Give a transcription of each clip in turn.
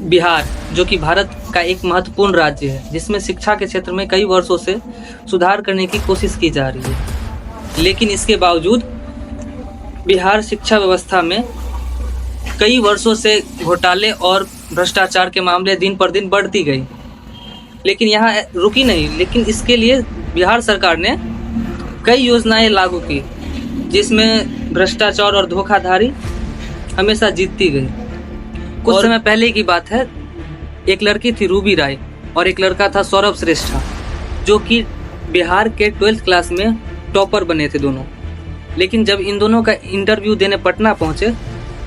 बिहार, जो कि भारत का एक महत्वपूर्ण राज्य है, जिसमें शिक्षा के क्षेत्र में कई वर्षों से सुधार करने की कोशिश की जा रही है, लेकिन इसके बावजूद बिहार शिक्षा व्यवस्था में कई वर्षों से घोटाले और भ्रष्टाचार के मामले दिन पर दिन बढ़ती गई। लेकिन यहाँ रुकी नहीं, लेकिन इसके लिए बिहार सरकार ने कई योजनाएं लागू की, जिसमें भ्रष्टाचार और धोखाधड़ी हमेशा जीतती गई। कुछ समय पहले की बात है, एक लड़की थी रूबी राय और एक लड़का था सौरभ श्रेष्ठा, जो कि बिहार के 12th क्लास में टॉपर बने थे दोनों। लेकिन जब इन दोनों का इंटरव्यू देने पटना पहुंचे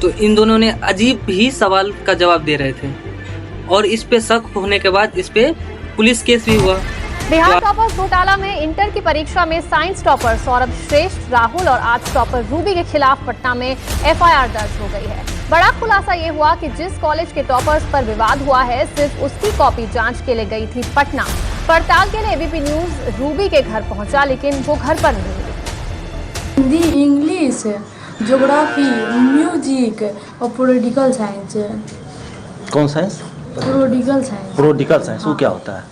तो इन दोनों ने अजीब ही सवाल का जवाब दे रहे थे, और इस पे शक होने के बाद इस पे पुलिस केस भी हुआ। बिहार टॉपर्स घोटाला में इंटर की परीक्षा में साइंस टॉपर सौरभ श्रेष्ठ, राहुल और आर्ट्स टॉपर रूबी के खिलाफ पटना में एफआईआर दर्ज हो गई है। बड़ा खुलासा ये हुआ कि जिस कॉलेज के टॉपर्स पर विवाद हुआ है, सिर्फ उसकी कॉपी जांच के लिए गई थी पटना। पड़ताल के लिए एबीपी न्यूज रूबी के घर पहुंचा, लेकिन वो घर पर नहीं मिली। हिंदी, इंग्लिश, ज्योग्राफी, म्यूजिक और पॉलिटिकल साइंस। कौन science? Political science. Political science वो क्या होता है?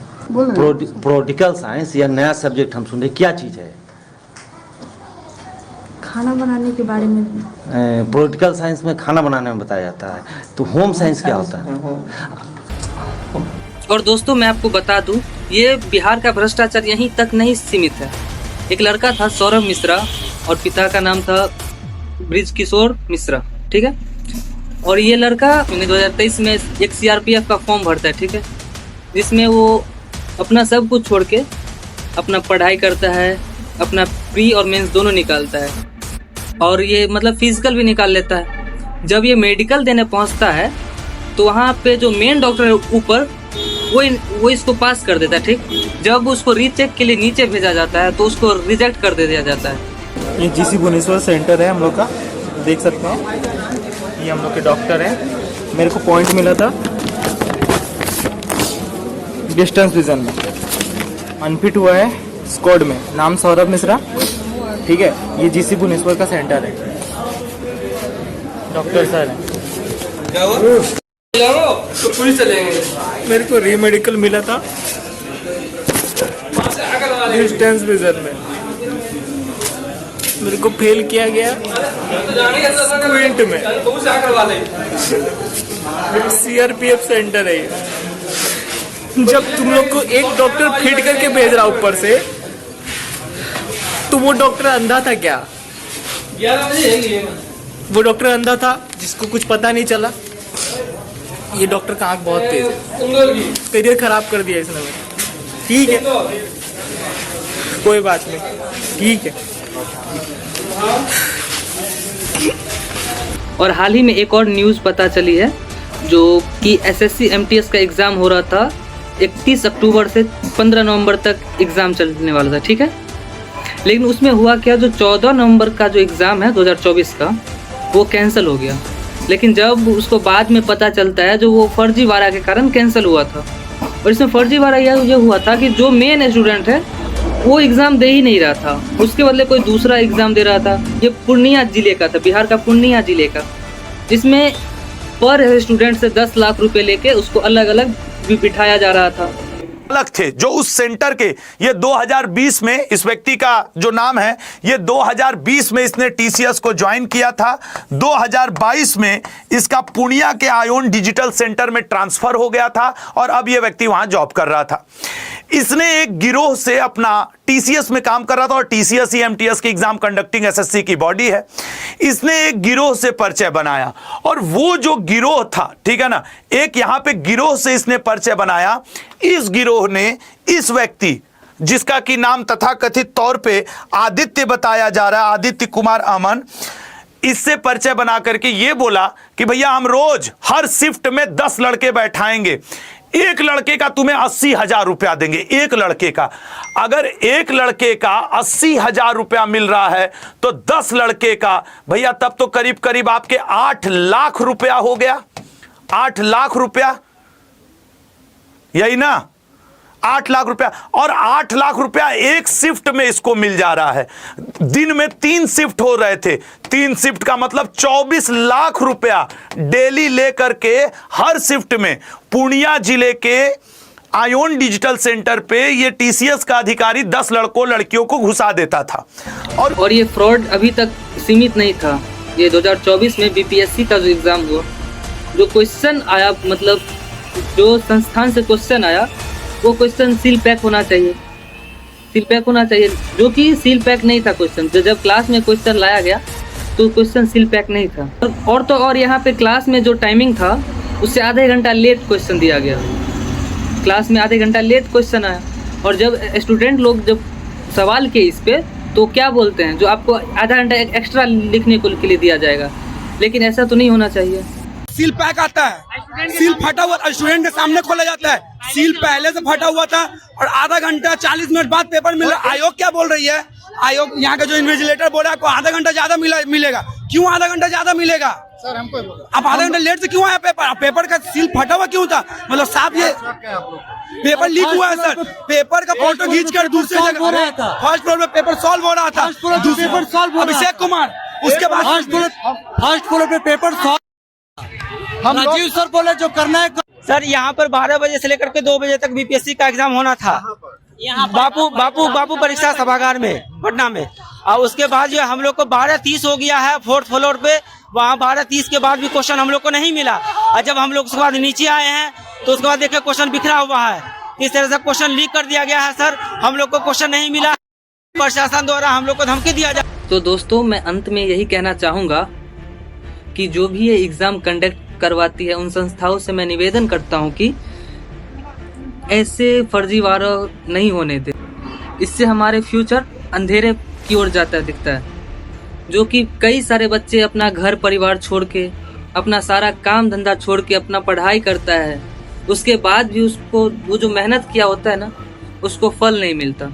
पॉलिटिकल साइंस या नया सब्जेक्ट हम सुन रहे, क्या चीज़ है? खाना बनाने के बारे में। पॉलिटिकल साइंस में खाना बनाने में बताया जाता है। तो होम साइंस क्या होता है? और दोस्तों, मैं आपको बता दूं, ये बिहार का भ्रष्टाचार यहीं तक नहीं सीमित है। एक लड़का था सौरभ मिश्रा और पिता का नाम था ब्रिज किशोर मिश्रा, ठीक है। और ये लड़का 2023 में एक सीआरपीएफ का फॉर्म भरता है, ठीक है, जिसमें वो अपना सब कुछ छोड़ के अपना पढ़ाई करता है, अपना प्री और मेंस दोनों निकालता है, और ये मतलब फिजिकल भी निकाल लेता है। जब ये मेडिकल देने पहुंचता है तो वहाँ पे जो मेन डॉक्टर है ऊपर, वो इसको पास कर देता है, ठीक। जब उसको रीचेक के लिए नीचे भेजा जाता है तो उसको रिजेक्ट कर दिया जाता है। ये जीसी भुवनेश्वर सेंटर है हम लोग का, देख सकते हैं। ये हम लोग के डॉक्टर हैं। मेरे को पॉइंट मिला था डिस्टेंस विजन में, अनफिट हुआ है स्क्वाड में, नाम सौरभ मिश्रा, ठीक है। ये जीसी भुवनेश्वर का सेंटर है, डॉक्टर सर है। तो पुलिस चलेंगे। मेरे को री मेडिकल मिला था डिस्टेंस विजन में, मेरे को फेल किया गया स्क्विंट में। सीआरपीएफ सेंटर है ये। जब तुम लोग को एक डॉक्टर फिट करके भेज रहा ऊपर से, तो वो डॉक्टर अंधा था क्या? वो डॉक्टर अंधा था जिसको कुछ पता नहीं चला। ये डॉक्टर का आँख बहुत तेज है, करियर खराब कर दिया इसने। ठीक है, कोई बात नहीं, ठीक है। और हाल ही में एक और न्यूज़ पता चली है, जो कि एसएससी एमटीएस का एग्ज़ाम हो रहा था। 31 अक्टूबर से 15 नवंबर तक एग्ज़ाम चलने वाला था, ठीक है। लेकिन उसमें हुआ क्या, जो 14 नवंबर का जो एग्ज़ाम है 2024 का, वो कैंसिल हो गया। लेकिन जब उसको बाद में पता चलता है, जो वो फर्जीवाड़ा के कारण कैंसिल हुआ था। और इसमें फर्जीवाड़ा ये हुआ था कि जो मेन स्टूडेंट है वो एग्ज़ाम दे ही नहीं रहा था, उसके बदले कोई दूसरा एग्ज़ाम दे रहा था। ये पूर्णिया जिले का था, बिहार का पूर्णिया जिले का, जिसमें पर स्टूडेंट से 10 लाख रुपए लेके उसको अलग अलग भी बिठाया जा रहा था। अलग थे जो उस सेंटर के, ये 2020 में, इस व्यक्ति का जो नाम है, ये 2020 में इसने टीसीएस को ज्वाइन किया था। 2022 में इसका पूर्णिया के आयोन डिजिटल सेंटर में ट्रांसफर हो गया था और अब ये व्यक्ति वहां जॉब कर रहा था। इसने एक गिरोह से अपना टीसीएस में काम कर रहा था, और टीसीएस ही एमटीएस की एग्जाम कंडक्टिंग एसएससी की बॉडी है। इसने एक गिरोह से परिचय बनाया, और वो जो गिरोह था, ठीक है ना, एक यहां पे गिरोह से इसने परिचय बनाया। इस गिरोह ने इस व्यक्ति, जिसका कि नाम तथाकथित तौर पे आदित्य बताया जा रहा है, आदित्य कुमार अमन, इससे परिचय बना करके ये बोला कि भैया हम रोज हर शिफ्ट में 10 लड़के बैठाएंगे, एक लड़के का तुम्हें 80,000 रुपया देंगे। एक लड़के का, अगर एक लड़के का 80,000 रुपया मिल रहा है तो 10 लड़के का भैया तब तो करीब करीब आपके 8 लाख रुपया हो गया। 8 लाख रुपया, यही ना? 8 लाख रुपया, और 8 लाख रुपया एक शिफ्ट में इसको मिल जा रहा है। दिन में 3 शिफ्ट हो रहे थे, 3 शिफ्ट का मतलब 24 लाख रुपया डेली लेकर के हर शिफ्ट में पूर्णिया जिले के आयोन डिजिटल सेंटर पे ये टीसीएस का अधिकारी 10 लड़कों लड़कियों को घुसा देता था। और ये फ्रॉड अभी तक सीमित नहीं था। ये 2024 में बीपीएससी का जो एग्ज़ाम हुआ, जो क्वेश्चन आया, मतलब जो संस्थान से क्वेश्चन आया वो क्वेश्चन सील पैक होना चाहिए, सील पैक होना चाहिए, जो कि सील पैक नहीं था क्वेश्चन। तो जब क्लास में क्वेश्चन लाया गया तो क्वेश्चन सील पैक नहीं था। और तो और यहाँ पे क्लास में जो टाइमिंग था उससे आधे घंटा लेट क्वेश्चन दिया गया, क्लास में आधे घंटा लेट क्वेश्चन आया। और जब स्टूडेंट लोग जब सवाल किए इस पे तो क्या बोलते हैं, जो आपको आधा घंटा एक्स्ट्रा लिखने को के लिए दिया जाएगा, लेकिन ऐसा तो नहीं होना चाहिए। सील पैक आता है, सील फटा हुआ स्टूडेंट के सामने खोला जाता है, सील पहले से फटा हुआ था और आधा घंटा 40 मिनट बाद पेपर मिला। आयोग क्या बोल रही है, आयोग यहाँ का जो इन्विजिलेटर बोल रहा है आपको आधा घंटा ज्यादा मिलेगा। क्यों आधा घंटा ज्यादा मिलेगा सर? हमको आप आधा घंटा लेट से क्यों आया? पेपर का सील फटा हुआ क्यों था? मतलब साफ ये पेपर लीक हुआ है सर। पेपर का फोटो खींच कर दूसरी जगह फर्स्ट फ्लोर में पेपर सॉल्व हो रहा था, अभिषेक कुमार, उसके बाद फर्स्ट फ्लोर पे पेपर सॉल्व। हम राजीव सर बोले जो करना है सर। यहाँ पर 12 बजे से लेकर के 2 बजे तक बीपीएससी का एग्जाम होना था, यहाँ बापू परीक्षा सभागार में पटना में। और उसके बाद जो हम लोग को 12:30 हो गया है 4th फ्लोर पे, वहाँ 12:30 के बाद भी क्वेश्चन हम लोग को नहीं मिला। और जब हम लोग उसके बाद नीचे आए हैं तो उसके बाद देखिए क्वेश्चन बिखरा हुआ है, इस तरह से क्वेश्चन लीक कर दिया गया है सर। हम लोग को क्वेश्चन नहीं मिला, प्रशासन द्वारा हम लोग को धमकी दिया जाए। तो दोस्तों, मैं अंत में यही कहना चाहूँगा कि जो भी ये एग्ज़ाम कंडक्ट करवाती है उन संस्थाओं से मैं निवेदन करता हूँ कि ऐसे फर्जीवाड़ा नहीं होने दे। इससे हमारे फ्यूचर अंधेरे की ओर जाता दिखता है, जो कि कई सारे बच्चे अपना घर परिवार छोड़ के, अपना सारा काम धंधा छोड़ के अपना पढ़ाई करता है, उसके बाद भी उसको वो जो मेहनत किया होता है ना, उसको फल नहीं मिलता।